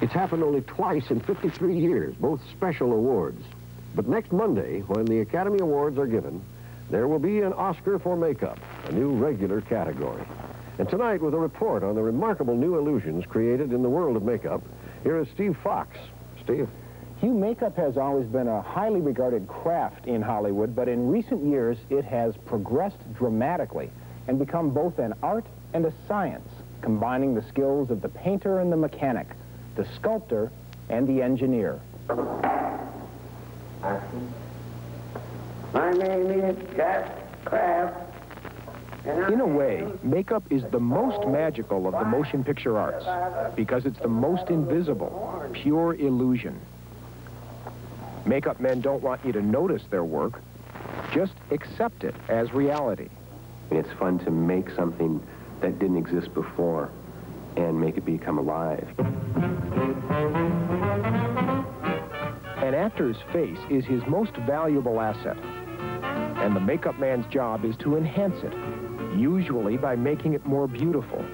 It's happened only twice in 53 years, both special awards. But next Monday, when the Academy Awards are given, there will be an Oscar for makeup, a new regular category. And tonight, with a report on the remarkable new illusions created in the world of makeup, here is Steve Fox. Steve. Hugh, makeup has always been a highly regarded craft in Hollywood, but in recent years it has progressed dramatically and become both an art and a science, combining the skills of the painter and the mechanic, the sculptor and the engineer. My name is Jack Kraft. In a way, makeup is the most magical of the motion picture arts because it's the most invisible, pure illusion. Makeup men don't want you to notice their work, just accept it as reality. It's fun to make something that didn't exist before and make it become alive. An actor's face is his most valuable asset, and the makeup man's job is to enhance it, usually by making it more beautiful,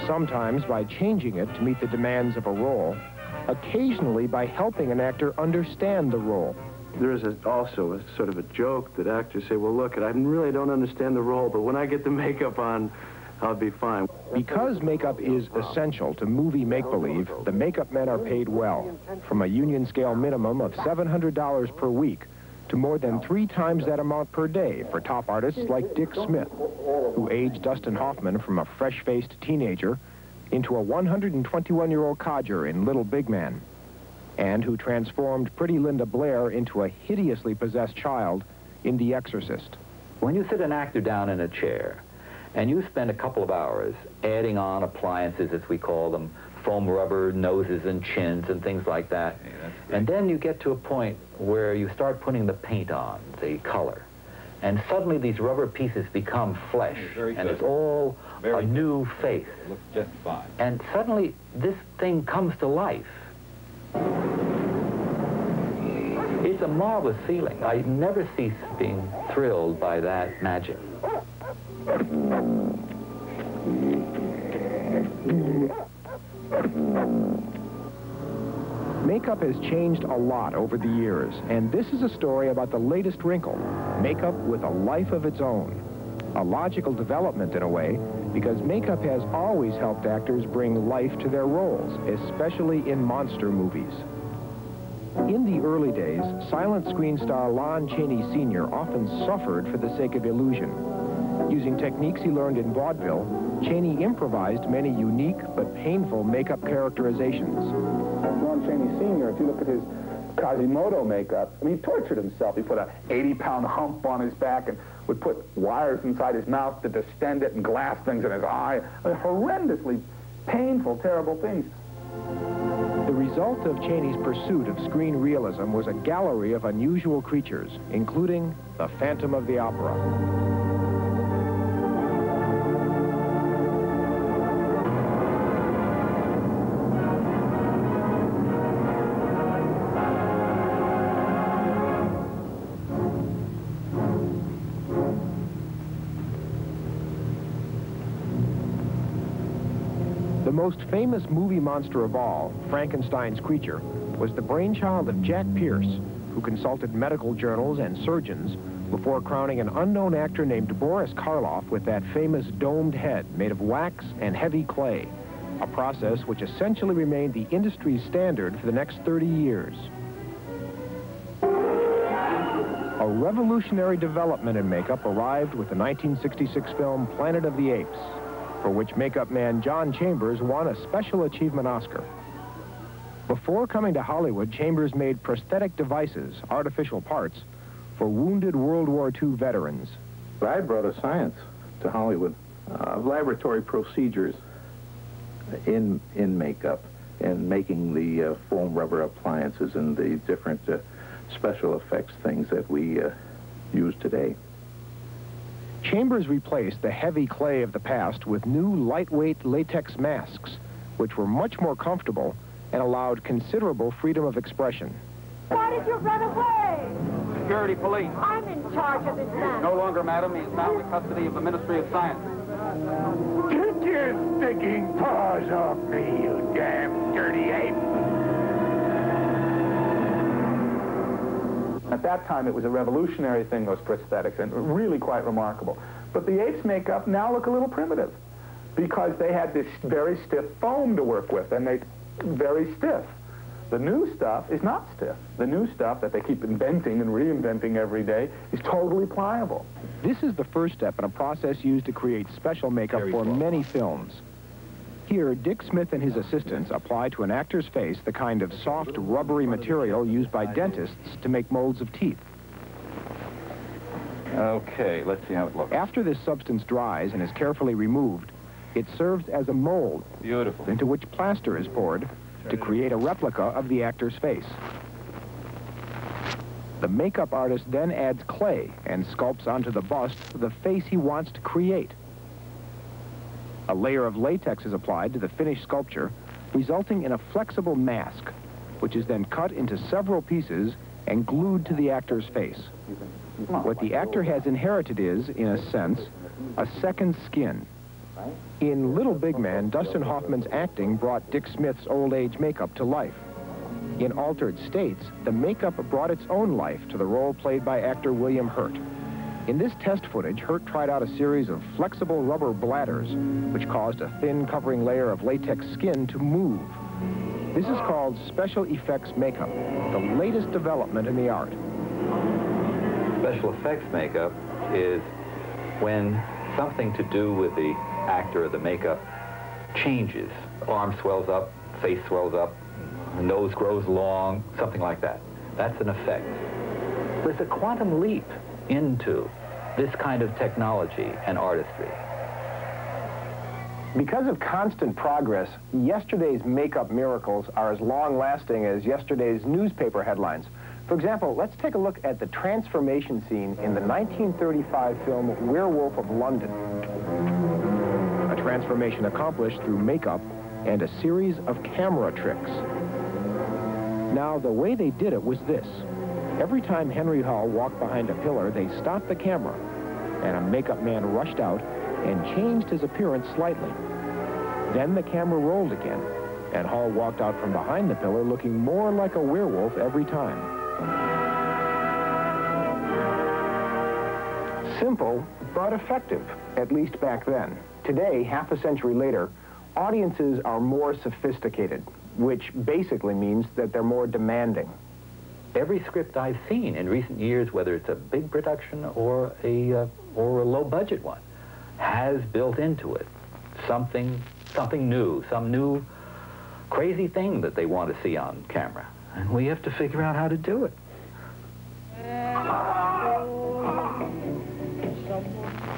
sometimes by changing it to meet the demands of a role, occasionally by helping an actor understand the role. There's also a sort of a joke that actors say, well, look, I really don't understand the role, but when I get the makeup on, I'll be fine. Because makeup is essential to movie make-believe, the makeup men are paid well, from a union scale minimum of $700 per week to more than 3 times that amount per day for top artists like Dick Smith, who aged Dustin Hoffman from a fresh-faced teenager into a 121-year-old codger in Little Big Man, and who transformed pretty Linda Blair into a hideously possessed child in The Exorcist. When you sit an actor down in a chair and you spend a couple of hours adding on appliances, as we call them, foam rubber noses and chins and things like that, and then you get to a point where you start putting the paint on, the color, and suddenly these rubber pieces become flesh, and it's all a new face. It looks just fine. And suddenly this thing comes to life. It's a marvelous feeling. I never cease being thrilled by that magic. Makeup has changed a lot over the years, and this is a story about the latest wrinkle, makeup with a life of its own. A logical development in a way, because makeup has always helped actors bring life to their roles, especially in monster movies. In the early days, silent screen star Lon Chaney Sr. often suffered for the sake of illusion. Using techniques he learned in vaudeville, Chaney improvised many unique but painful makeup characterizations. Lon Chaney Sr., if you look at his Quasimodo makeup, I mean, he tortured himself. He put an 80-pound hump on his back and would put wires inside his mouth to distend it and glass things in his eye. I mean, horrendously painful, terrible things. The result of Chaney's pursuit of screen realism was a gallery of unusual creatures, including the Phantom of the Opera. The most famous movie monster of all, Frankenstein's creature, was the brainchild of Jack Pierce, who consulted medical journals and surgeons before crowning an unknown actor named Boris Karloff with that famous domed head made of wax and heavy clay, a process which essentially remained the industry's standard for the next 30 years. A revolutionary development in makeup arrived with the 1966 film Planet of the Apes, for which makeup man John Chambers won a Special Achievement Oscar. Before coming to Hollywood, Chambers made prosthetic devices, artificial parts, for wounded World War II veterans. I brought a science to Hollywood, laboratory procedures in makeup and making the foam rubber appliances and the different special effects things that we use today. Chambers replaced the heavy clay of the past with new lightweight latex masks, which were much more comfortable and allowed considerable freedom of expression. Why did you run away? Security police. I'm in charge of this man. No longer, madam. He is now in the custody of the Ministry of Science. Get your stinking paws off me, you damn dirty ape! at that time, it was a revolutionary thing, those prosthetics, and really quite remarkable. But the apes' makeup now look a little primitive because they had this very stiff foam to work with, and they're very stiff. The new stuff is not stiff. The new stuff that they keep inventing and reinventing every day is totally pliable. This is the first step in a process used to create special makeup for many films. Here, Dick Smith and his assistants apply to an actor's face the kind of soft, rubbery material used by dentists to make molds of teeth. Okay, let's see how it looks. After this substance dries and is carefully removed, it serves as a mold into which plaster is poured to create a replica of the actor's face. The makeup artist then adds clay and sculpts onto the bust the face he wants to create. A layer of latex is applied to the finished sculpture, resulting in a flexible mask, which is then cut into several pieces and glued to the actor's face. What the actor has inherited is, in a sense, a second skin. In Little Big Man, Dustin Hoffman's acting brought Dick Smith's old age makeup to life. In Altered States, the makeup brought its own life to the role played by actor William Hurt. In this test footage, Hurt tried out a series of flexible rubber bladders, which caused a thin covering layer of latex skin to move. This is called special effects makeup, the latest development in the art. Special effects makeup is when something to do with the actor or the makeup changes. Arm swells up, face swells up, nose grows long, something like that. That's an effect. There's a quantum leap into this kind of technology and artistry. Because of constant progress, yesterday's makeup miracles are as long-lasting as yesterday's newspaper headlines. For example, let's take a look at the transformation scene in the 1935 film Werewolf of London. A transformation accomplished through makeup and a series of camera tricks. Now, the way they did it was this. Every time Henry Hull walked behind a pillar, they stopped the camera, and a makeup man rushed out and changed his appearance slightly. Then the camera rolled again, and Hull walked out from behind the pillar looking more like a werewolf every time. Simple, but effective, at least back then. Today, half a century later, audiences are more sophisticated, which basically means that they're more demanding. Every script I've seen in recent years, whether it's a big production or a low-budget one, has built into it something new, some new crazy thing that they want to see on camera. And we have to figure out how to do it.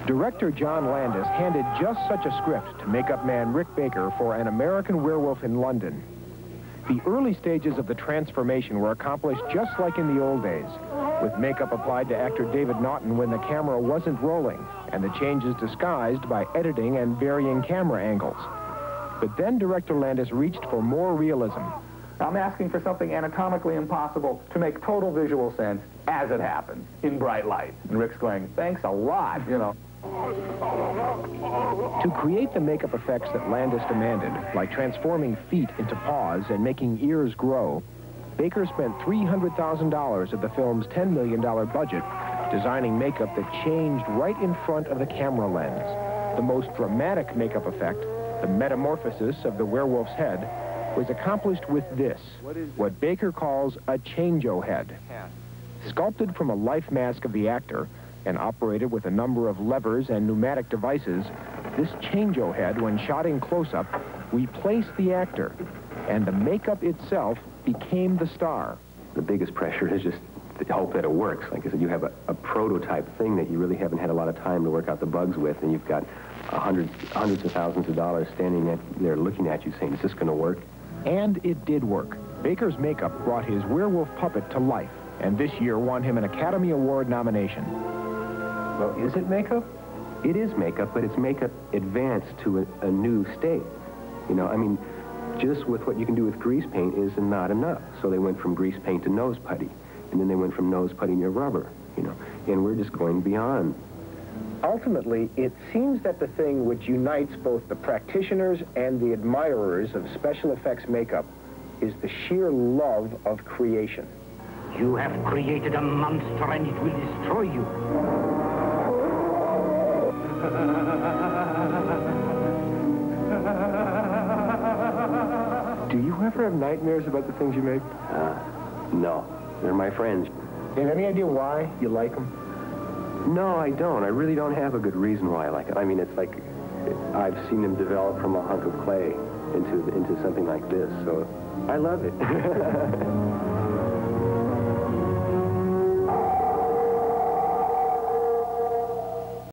Director John Landis handed just such a script to makeup man Rick Baker for An American Werewolf in London. The early stages of the transformation were accomplished just like in the old days, with makeup applied to actor David Naughton when the camera wasn't rolling, and the changes disguised by editing and varying camera angles. But then Director Landis reached for more realism. I'm asking for something anatomically impossible to make total visual sense as it happens, in bright light. And Rick's going, thanks a lot, you know. To create the makeup effects that Landis demanded, like transforming feet into paws and making ears grow, Baker spent $300,000 of the film's $10 million budget designing makeup that changed right in front of the camera lens. The most dramatic makeup effect, the metamorphosis of the werewolf's head, was accomplished with this, what Baker calls a change-o head. Sculpted from a life mask of the actor and operated with a number of levers and pneumatic devices, this change-o head, when shot in close-up, replaced the actor, and the makeup itself became the star. The biggest pressure is just to hope that it works. Like I said, you have a prototype thing that you really haven't had a lot of time to work out the bugs with, and you've got hundreds of thousands of dollars standing there looking at you saying, is this going to work? And it did work. Baker's makeup brought his werewolf puppet to life, and this year won him an Academy Award nomination. Well, is it makeup? It is makeup, but it's makeup advanced to a new state. You know, I mean, just with what you can do with grease paint is not enough. So they went from grease paint to nose putty, and then they went from nose putty to rubber, you know, and we're just going beyond. Ultimately, it seems that the thing which unites both the practitioners and the admirers of special effects makeup is the sheer love of creation. You have created a monster and it will destroy you. Do you ever have nightmares about the things you make? No. They're my friends. Do you have any idea why you like them? No, I don't. I really don't have a good reason why I like it. I mean, it's like I've seen them develop from a hunk of clay into something like this, so I love it.